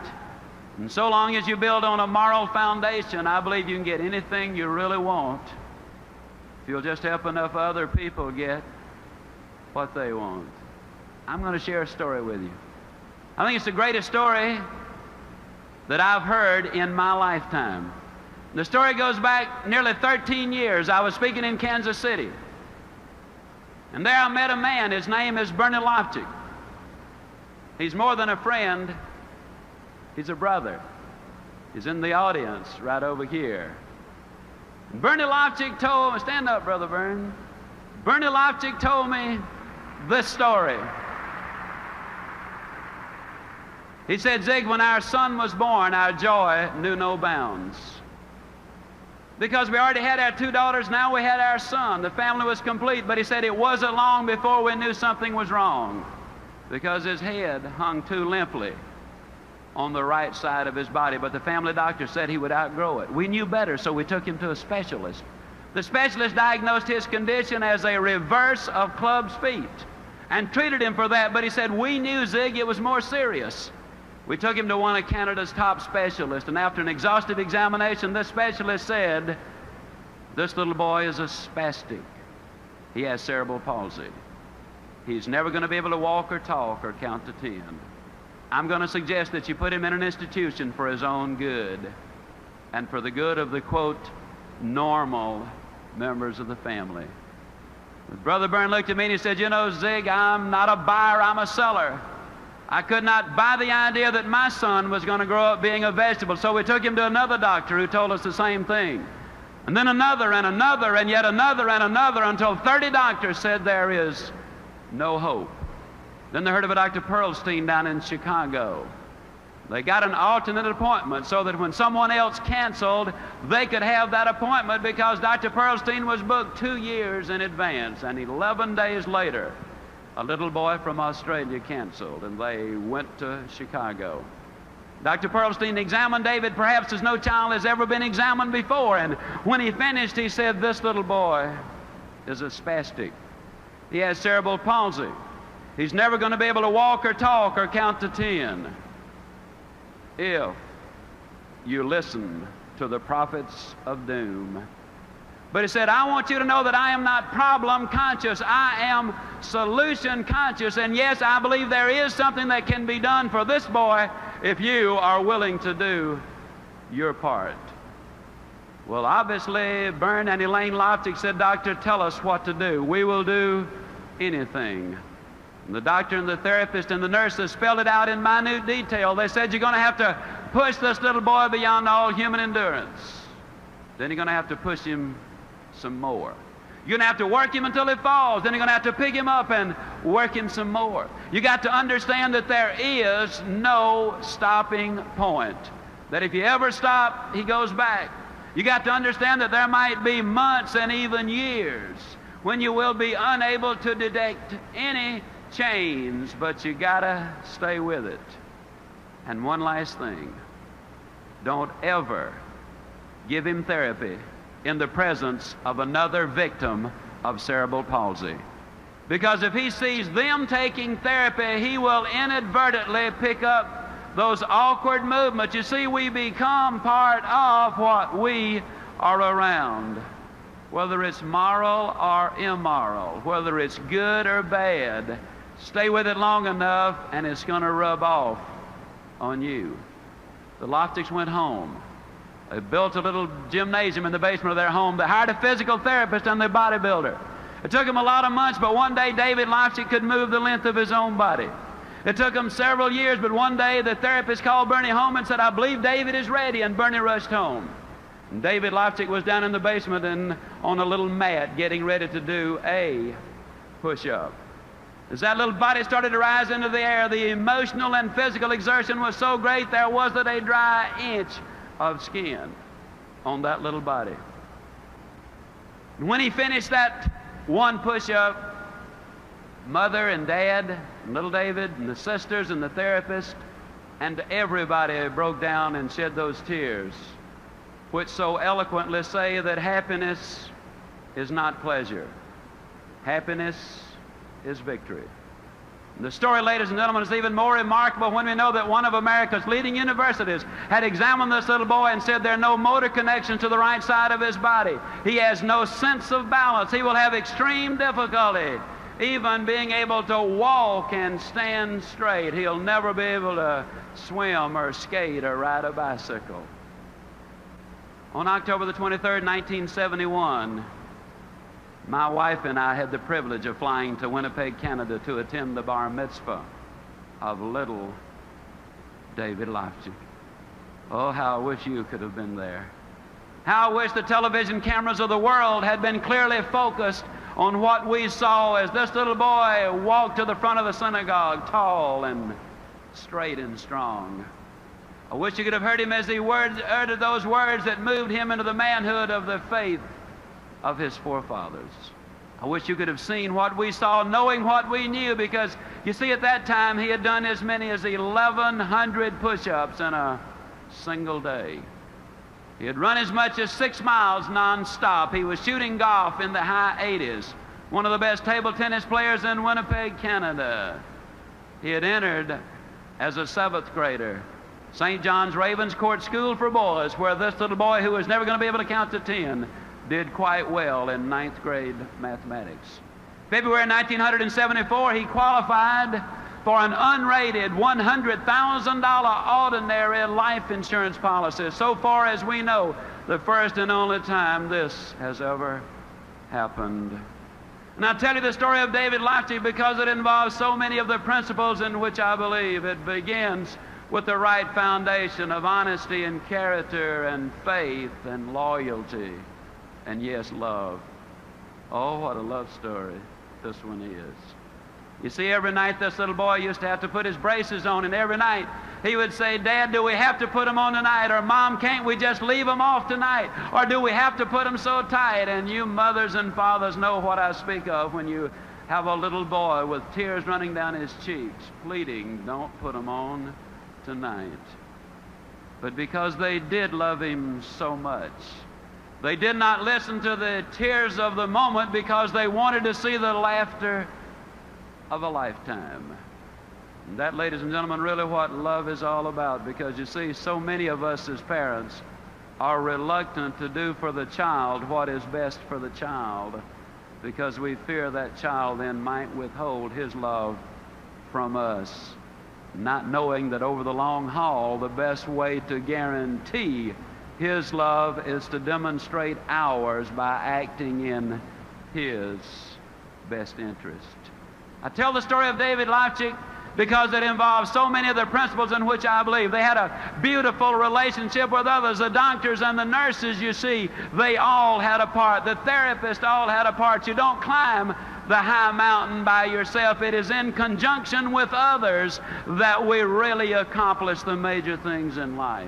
And so long as you build on a moral foundation, I believe you can get anything you really want if you'll just help enough other people get what they want. I'm going to share a story with you. I think it's the greatest story that I've heard in my lifetime. The story goes back nearly 13 years. I was speaking in Kansas City. And there I met a man. His name is Bernie Loftig. He's more than a friend. He's a brother. He's in the audience right over here. And Bernie Loftig told me, stand up, Brother Bern. Bernie Loftig told me this story. He said, Zig, when our son was born, our joy knew no bounds. Because we already had our 2 daughters, now we had our son. The family was complete, but he said it wasn't long before we knew something was wrong, because his head hung too limply on the right side of his body, but the family doctor said he would outgrow it. We knew better, so we took him to a specialist. The specialist diagnosed his condition as a reverse of club's feet and treated him for that, but he said, we knew, Zig, it was more serious. We took him to one of Canada's top specialists, and after an exhaustive examination, this specialist said, this little boy is a spastic. He has cerebral palsy. He's never going to be able to walk or talk or count to 10. I'm going to suggest that you put him in an institution for his own good and for the good of the, quote, normal members of the family. But Brother Byrne looked at me and he said, you know, Zig, I'm not a buyer, I'm a seller. I could not buy the idea that my son was going to grow up being a vegetable, so we took him to another doctor who told us the same thing. And then another and another and yet another and another until 30 doctors said there is no hope. Then they heard of a Dr. Pearlstein down in Chicago. They got an alternate appointment so that when someone else canceled, they could have that appointment because Dr. Pearlstein was booked 2 years in advance. And 11 days later, a little boy from Australia canceled, and they went to Chicago. Dr. Pearlstein examined David perhaps as no child has ever been examined before. And when he finished, he said, this little boy is a spastic. He has cerebral palsy. He's never going to be able to walk or talk or count to 10 if you listen to the prophets of doom. But he said, I want you to know that I am not problem conscious. I am solution conscious. And yes, I believe there is something that can be done for this boy if you are willing to do your part. Well, obviously, Byrne and Elaine Loftig said, Doctor, tell us what to do. We will do anything. And the doctor and the therapist and the nurses spelled it out in minute detail. They said, you're going to have to push this little boy beyond all human endurance. Then you're going to have to push him some more. You're going to have to work him until he falls. Then you're going to have to pick him up and work him some more. You got to understand that there is no stopping point. That if you ever stop, he goes back. You got to understand that there might be months and even years when you will be unable to detect any change, but you gotta stay with it. And one last thing, don't ever give him therapy in the presence of another victim of cerebral palsy. Because if he sees them taking therapy, he will inadvertently pick up those awkward movements. You see, we become part of what we are around. Whether it's moral or immoral, whether it's good or bad, stay with it long enough and it's going to rub off on you. The Lofticks went home. They built a little gymnasium in the basement of their home. They hired a physical therapist and a bodybuilder. It took them a lot of months, but one day David Loftic could move the length of his own body. It took him several years, but one day the therapist called Bernie home and said, "I believe David is ready," and Bernie rushed home. And David Loftic was down in the basement and on a little mat getting ready to do a push-up. As that little body started to rise into the air, the emotional and physical exertion was so great there wasn't a dry inch of skin on that little body. And when he finished that one push-up, Mother and Dad and little David and the sisters and the therapist and everybody broke down and shed those tears, which so eloquently say that happiness is not pleasure. Happiness is victory. And the story, ladies and gentlemen, is even more remarkable when we know that one of America's leading universities had examined this little boy and said there are no motor connections to the right side of his body. He has no sense of balance. He will have extreme difficulty even being able to walk and stand straight. He'll never be able to swim or skate or ride a bicycle. On October the 23rd, 1971, my wife and I had the privilege of flying to Winnipeg, Canada to attend the bar mitzvah of little David Loftic. Oh, how I wish you could have been there. How I wish the television cameras of the world had been clearly focused on what we saw as this little boy walked to the front of the synagogue, tall and straight and strong. I wish you could have heard him as he uttered those words that moved him into the manhood of the faith of his forefathers. I wish you could have seen what we saw, knowing what we knew, because you see, at that time he had done as many as 1,100 push-ups in a single day. He had run as much as 6 miles non-stop. He was shooting golf in the high 80s, one of the best table tennis players in Winnipeg, Canada. He had entered as a 7th grader St. John's Ravens Court School for Boys, where this little boy, who was never going to be able to count to 10, did quite well in 9th grade mathematics. February 1974, he qualified for an unrated $100,000 ordinary life insurance policy. So far as we know, the first and only time this has ever happened. And I tell you the story of David Loftic because it involves so many of the principles in which I believe. It begins with the right foundation of honesty and character and faith and loyalty and, yes, love. Oh, what a love story this one is. You see, every night this little boy used to have to put his braces on, and every night he would say, "Dad, do we have to put them on tonight?" Or, "Mom, can't we just leave them off tonight?" Or, "Do we have to put them so tight?" And you mothers and fathers know what I speak of when you have a little boy with tears running down his cheeks, pleading, "Don't put them on tonight." But because they did love him so much, they did not listen to the tears of the moment because they wanted to see the laughter of a lifetime. And that, ladies and gentlemen, really what love is all about, because you see, so many of us as parents are reluctant to do for the child what is best for the child because we fear that child then might withhold his love from us, not knowing that over the long haul, the best way to guarantee his love is to demonstrate ours by acting in his best interest. I tell the story of David Loftic because it involves so many of the principles in which I believe. They had a beautiful relationship with others. The doctors and the nurses, you see, they all had a part. The therapists all had a part. You don't climb the high mountain by yourself. It is in conjunction with others that we really accomplish the major things in life.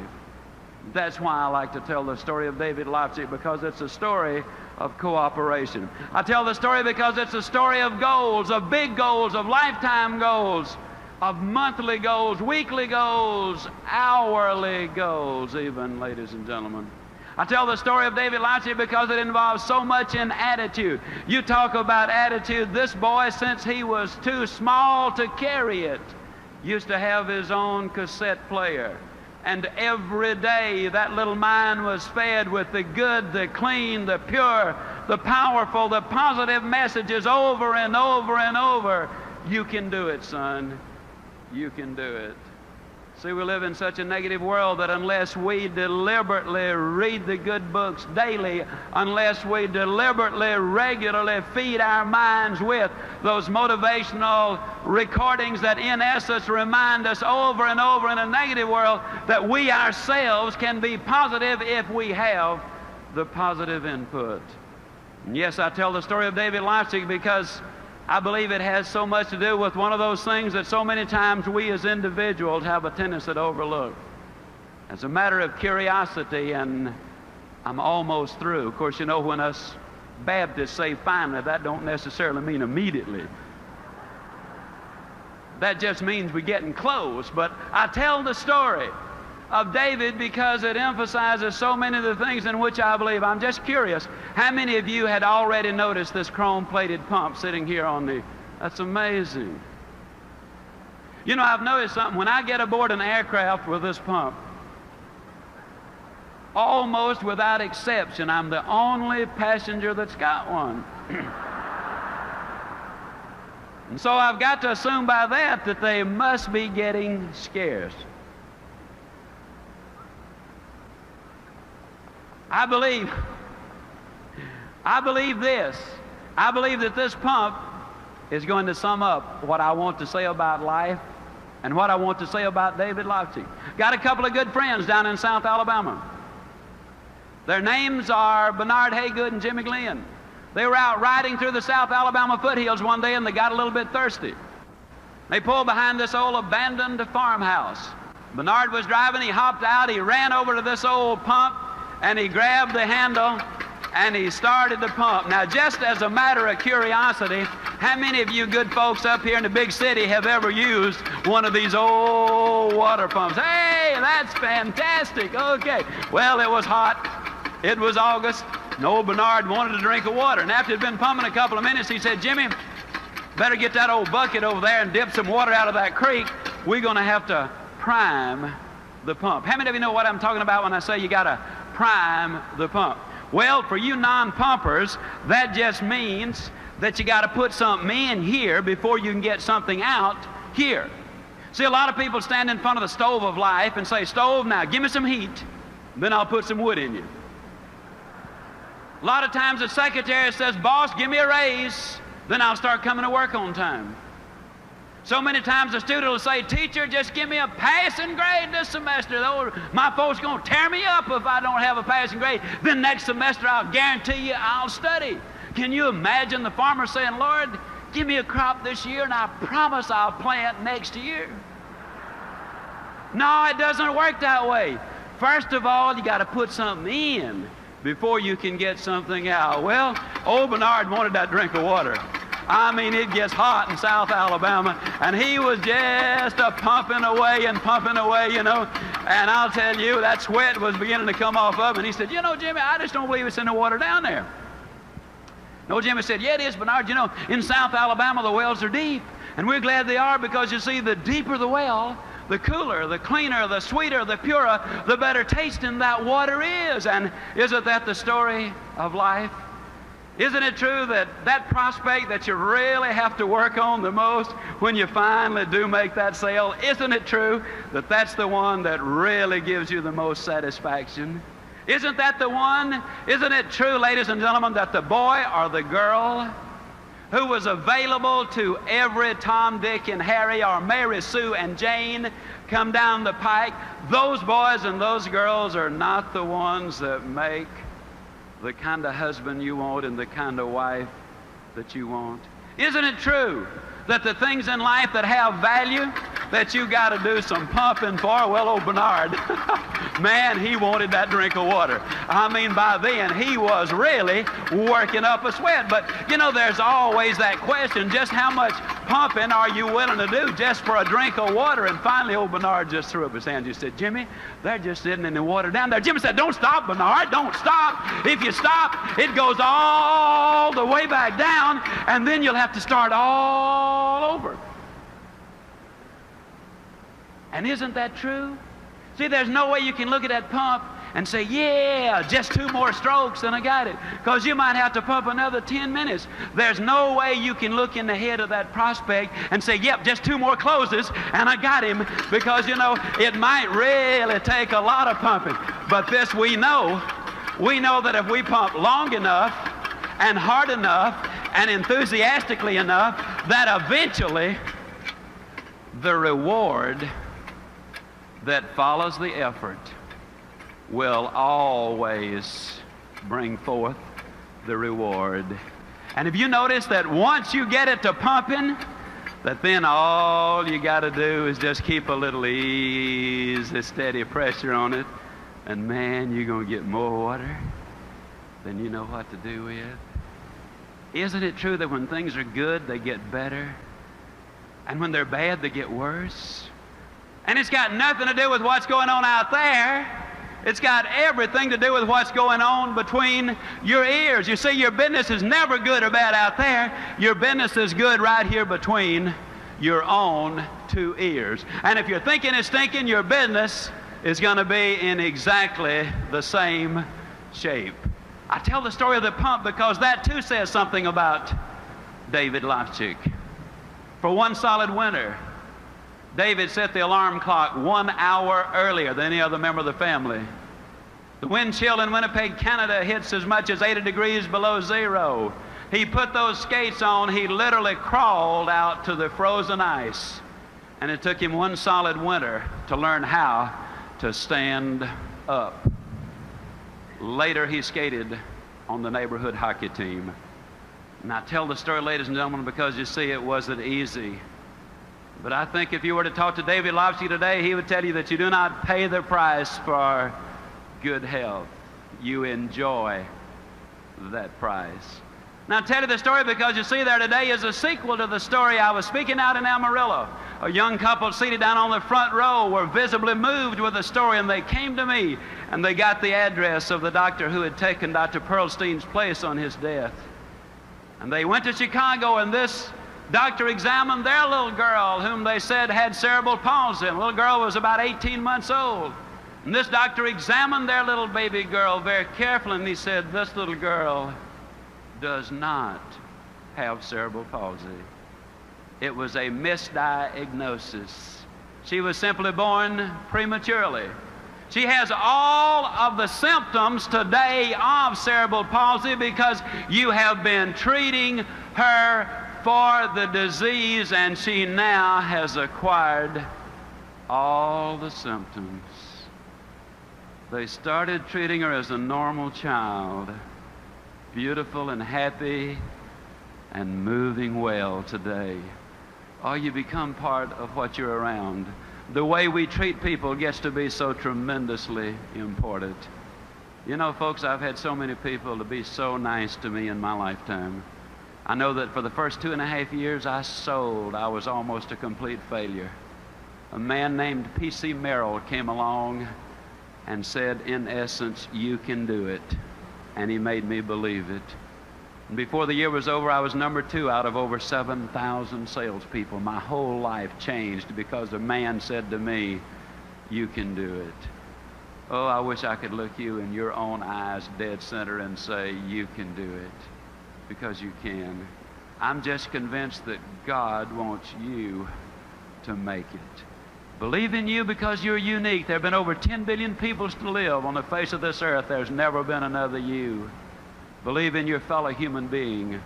That's why I like to tell the story of David Leipzig, because it's a story of cooperation. I tell the story because it's a story of goals, of big goals, of lifetime goals, of monthly goals, weekly goals, hourly goals even, ladies and gentlemen. I tell the story of David Leipzig because it involves so much in attitude. You talk about attitude. This boy, since he was too small to carry it, used to have his own cassette player. And every day that little mind was fed with the good, the clean, the pure, the powerful, the positive messages over and over and over. You can do it, son. You can do it. See, we live in such a negative world that unless we deliberately read the good books daily, unless we deliberately, regularly feed our minds with those motivational recordings that in essence remind us over and over in a negative world that we ourselves can be positive if we have the positive input. And yes, I tell the story of David Leipzig because I believe it has so much to do with one of those things that so many times we as individuals have a tendency to overlook. As a matter of curiosity, and I'm almost through. Of course, you know, when us Baptists say finally, that don't necessarily mean immediately. That just means we're getting close. But I tell the story of David because it emphasizes so many of the things in which I believe. I'm just curious, how many of you had already noticed this chrome-plated pump sitting here on the... That's amazing. You know, I've noticed something. When I get aboard an aircraft with this pump, almost without exception, I'm the only passenger that's got one. And so I've got to assume by that they must be getting scarce. I believe this. I believe that this pump is going to sum up what I want to say about life and what I want to say about David Leipzig. Got a couple of good friends down in South Alabama. Their names are Bernard Haygood and Jimmy Glenn. They were out riding through the South Alabama foothills one day and they got a little bit thirsty. They pulled behind this old abandoned farmhouse. Bernard was driving, he hopped out, he ran over to this old pump, and he grabbed the handle and he started the pump. Now, just as a matter of curiosity, how many of you good folks up here in the big city have ever used one of these old water pumps? Hey, that's fantastic. Okay. Well, it was hot. It was August. And old Bernard wanted a drink of water. And after he'd been pumping a couple of minutes, he said, Jimmy, better get that old bucket over there and dip some water out of that creek. We're going to have to prime the pump. How many of you know what I'm talking about when I say you got to prime the pump? Well, for you non-pumpers, that just means that you got to put something in here before you can get something out here. See, a lot of people stand in front of the stove of life and say, stove, now give me some heat, then I'll put some wood in you. A lot of times the secretary says, boss, give me a raise, then I'll start coming to work on time. So many times the student will say, teacher, just give me a passing grade this semester. My folks are going to tear me up if I don't have a passing grade. Then next semester, I'll guarantee you I'll study. Can you imagine the farmer saying, Lord, give me a crop this year and I promise I'll plant next year? No, it doesn't work that way. First of all, you got to put something in before you can get something out. Well, old Bernard wanted that drink of water. I mean, it gets hot in South Alabama, and he was just pumping away, you know. And I'll tell you, that sweat was beginning to come off of him. And he said, you know, Jimmy, I just don't believe it's in the water down there. No, Jimmy said, yeah, it is, Bernard. You know, in South Alabama, the wells are deep. And we're glad they are because, you see, the deeper the well, the cooler, the cleaner, the sweeter, the purer, the better tasting that water is. And isn't that the story of life? Isn't it true that that prospect that you really have to work on the most when you finally do make that sale, isn't it true that that's the one that really gives you the most satisfaction? Isn't that the one? Isn't it true, ladies and gentlemen, that the boy or the girl who was available to every Tom, Dick, and Harry, or Mary, Sue, and Jane come down the pike, those boys and those girls are not the ones that make the kind of husband you want and the kind of wife that you want? Isn't it true that the things in life that have value, that you got to do some pumping for? Well, old Bernard, man, he wanted that drink of water. I mean, by then, he was really working up a sweat. But, you know, there's always that question, just how much pumping are you willing to do just for a drink of water? And finally, old Bernard just threw up his hands. He said, Jimmy, they're just sitting in the water down there. Jimmy said, don't stop, Bernard, don't stop. If you stop, it goes all the way back down, and then you'll have to start all over. And isn't that true? See, there's no way you can look at that pump and say, yeah, just 2 more strokes and I got it. Because you might have to pump another 10 minutes. There's no way you can look in the head of that prospect and say, yep, just 2 more closes and I got him. Because, you know, it might really take a lot of pumping. But this we know that if we pump long enough and hard enough and enthusiastically enough, that eventually the reward that follows the effort will always bring forth the reward. And if you notice that once you get it to pumping, that then all you got to do is just keep a little easy, steady pressure on it, and man, you're going to get more water than you know what to do with. Isn't it true that when things are good, they get better, and when they're bad, they get worse? And it's got nothing to do with what's going on out there. It's got everything to do with what's going on between your ears. You see, your business is never good or bad out there. Your business is good right here between your own 2 ears. And if you're thinking it's stinking, your business is going to be in exactly the same shape. I tell the story of the pump because that too says something about David Lofchick. For one solid winter, David set the alarm clock 1 hour earlier than any other member of the family. The wind chill in Winnipeg, Canada hits as much as 80 degrees below zero. He put those skates on. He literally crawled out to the frozen ice. And it took him 1 solid winter to learn how to stand up. Later, he skated on the neighborhood hockey team. And I tell the story, ladies and gentlemen, because you see, it wasn't easy. But I think if you were to talk to David Lofchick today, he would tell you that you do not pay the price for good health. You enjoy that price. Now, I tell you the story because you see, there today is a sequel to the story. I was speaking out in Amarillo. A young couple seated down on the front row were visibly moved with the story, and they came to me, and they got the address of the doctor who had taken Dr. Pearlstein's place on his death. And they went to Chicago, and this doctor examined their little girl, whom they said had cerebral palsy. The little girl was about 18 months old. And this doctor examined their little baby girl very carefully, and he said, this little girl does not have cerebral palsy. It was a misdiagnosis. She was simply born prematurely. She has all of the symptoms today of cerebral palsy because you have been treating her for the disease, and she now has acquired all the symptoms. They started treating her as a normal child, beautiful and happy and moving well today. Oh, you become part of what you're around. The way we treat people gets to be so tremendously important. You know, folks, I've had so many people to be so nice to me in my lifetime. I know that for the first 2.5 years I was almost a complete failure. A man named P.C. Merrill came along and said, in essence, you can do it. And he made me believe it. And before the year was over, I was number 2 out of over 7,000 salespeople. My whole life changed because a man said to me, you can do it. Oh, I wish I could look you in your own eyes dead center and say, you can do it. Because you can. I'm just convinced that God wants you to make it. Believe in you because you're unique. There have been over 10 billion people to live on the face of this earth. There's never been another you. Believe in your fellow human being.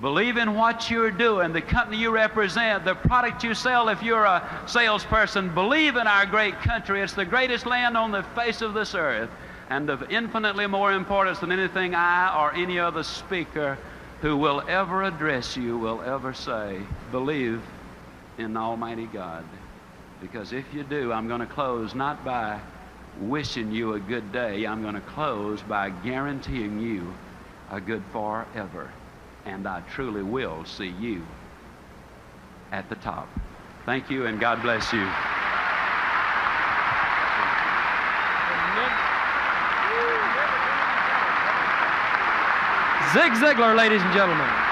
Believe in what you're doing, the company you represent, the product you sell if you're a salesperson. Believe in our great country. It's the greatest land on the face of this earth, and of infinitely more importance than anything I or any other speaker who will ever address you will ever say. Believe in Almighty God. Because if you do, I'm going to close not by wishing you a good day. I'm going to close by guaranteeing you a good forever. And I truly will see you at the top. Thank you, and God bless you. Zig Ziglar, ladies and gentlemen.